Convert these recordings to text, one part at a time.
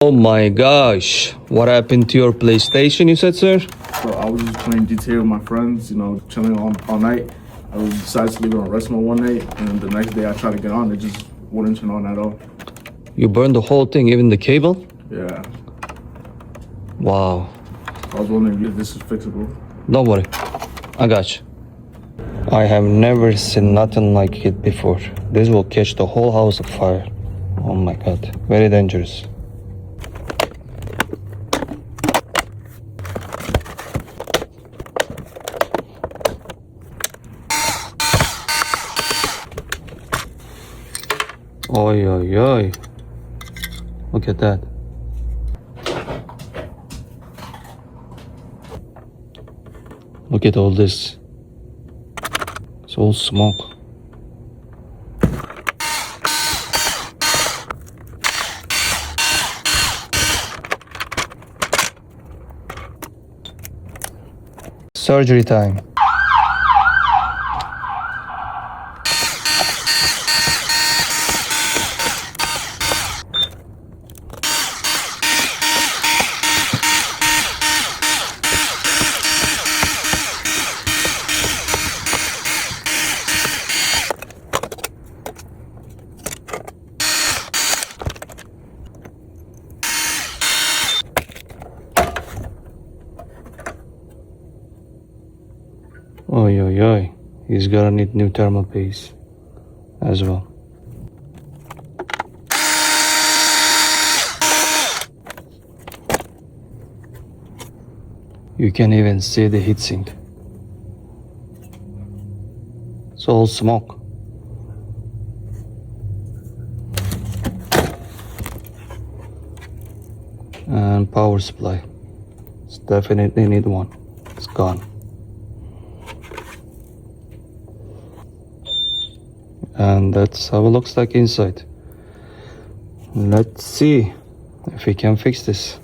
Oh my gosh, what happened to your PlayStation, you said, sir? So I was just playing GTA with my friends, chilling all night. I decided to leave it on rest mode one night, and the next day I tried to get on, it just wouldn't turn on at all. You burned the whole thing, even the cable? Yeah. Wow. I was wondering if this is fixable. Don't worry, I got you. I have never seen nothing like it before. This will catch the whole house on fire. Oh my god, very dangerous. Oi, oi, oi. Look at that. Look at all this. It's all smoke. Surgery time. Oi, oi, oi. He's gonna need new thermal paste as well. You can even see the heatsink. It's all smoke. And power supply. It's definitely need one. It's gone. And that's how it looks like inside. Let's see if we can fix this.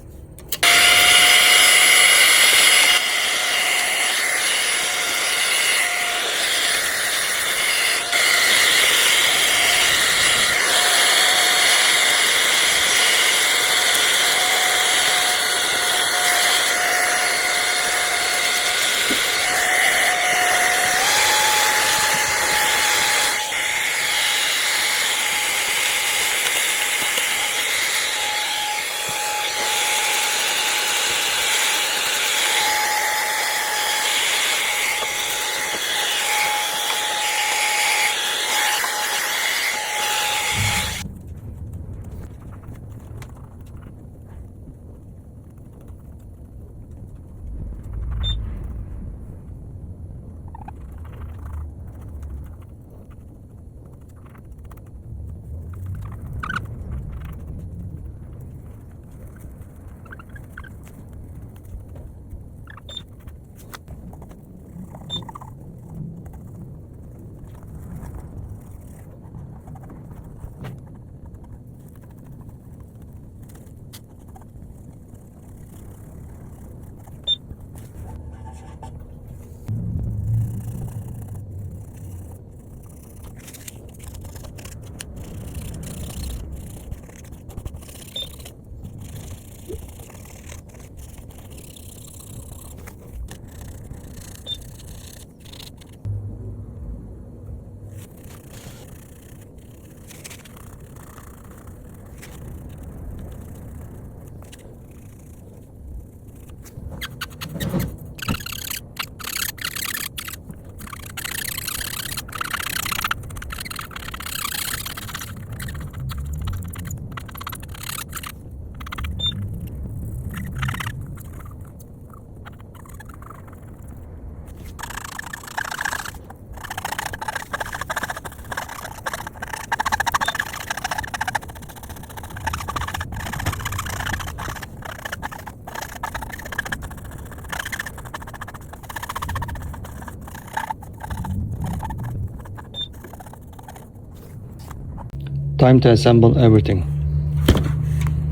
Time to assemble everything.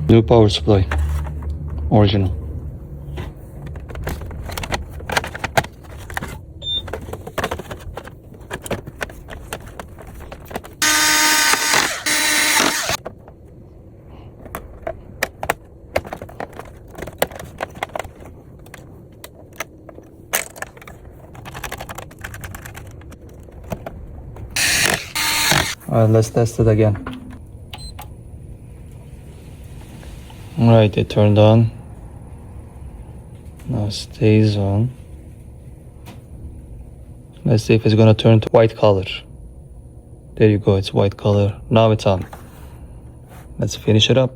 New power supply. Original. Alright, let's test it again. Alright, it turned on. Now it stays on. Let's see if it's gonna turn to white color. There you go, it's white color. Now it's on. Let's finish it up.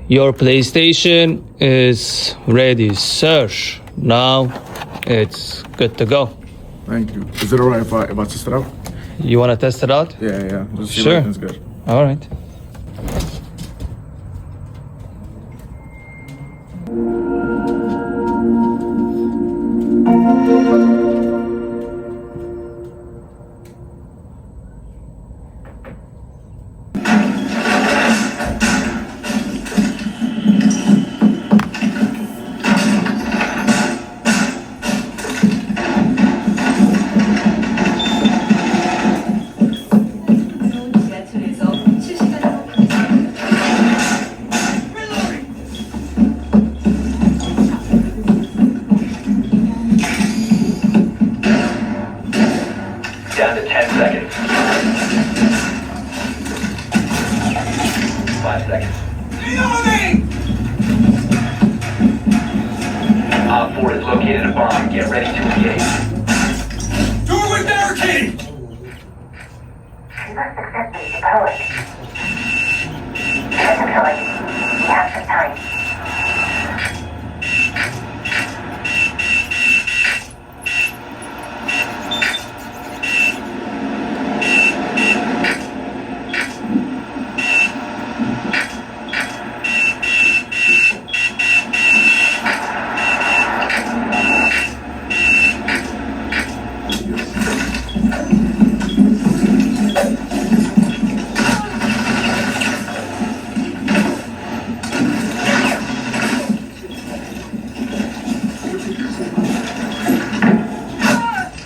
Your PlayStation is ready, sir. Now it's good to go. Thank you. Is it alright if I test it out? You want to test it out? Yeah. Just see Sure. if everything's good. All right. Down to 10 seconds. 5 seconds. Op 4 has located a bomb. Get ready to engage. Doorway barricade! We must successfully deploy. Get deployed. We have some time.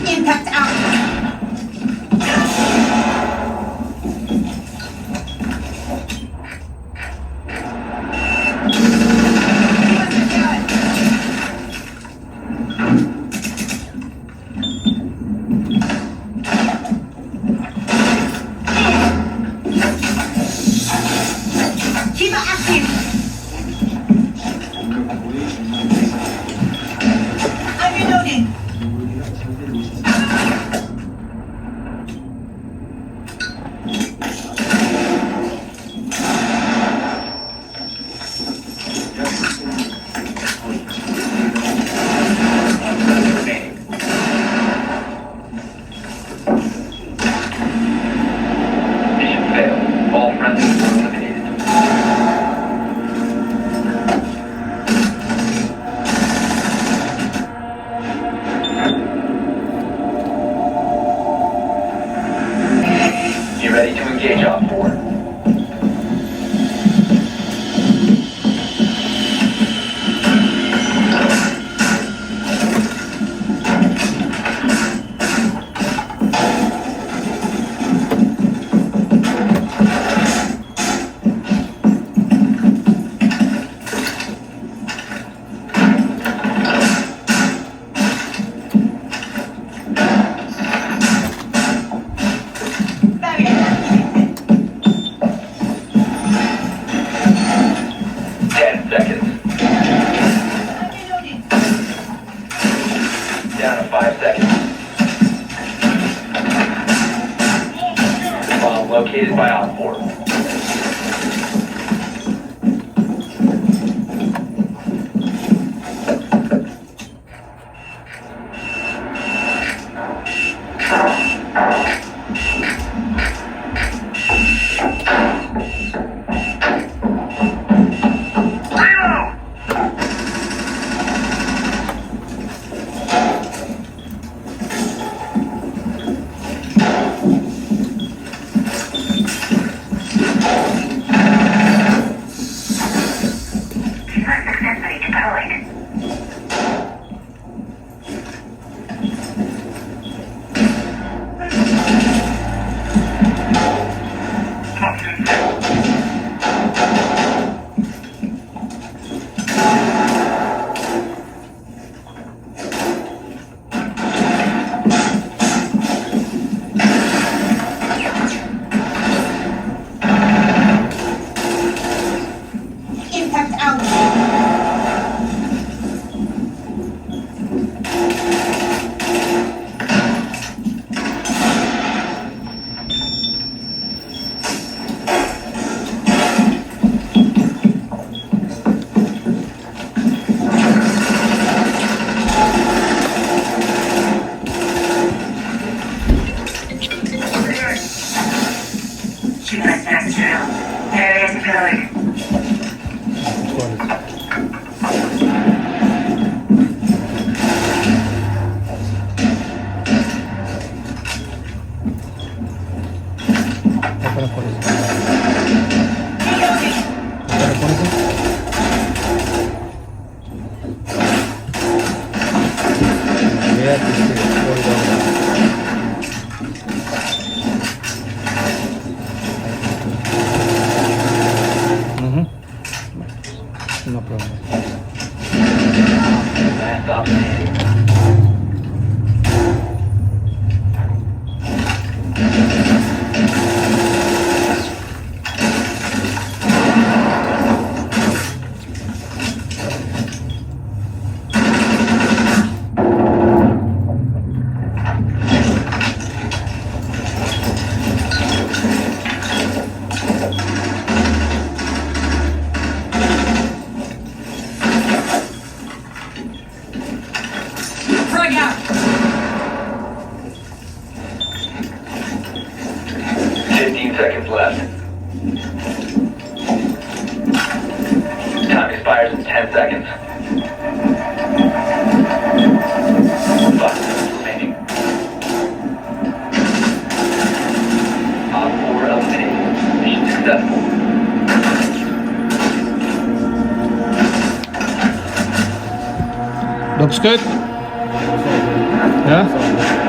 Impact out. Keep it active. I'm reloading. Remaining. Mission failed. All friendlies were eliminated. Be ready to engage Op 4. located by Op 4. Successfully deployed. Impact out. She must pass through. Area deployed. No problem. Last op standing. Frag out! 15 seconds left. Time expires in 10 seconds. 5 minutes remaining. Op 4 eliminated. Mission successful. Looks good. Yeah?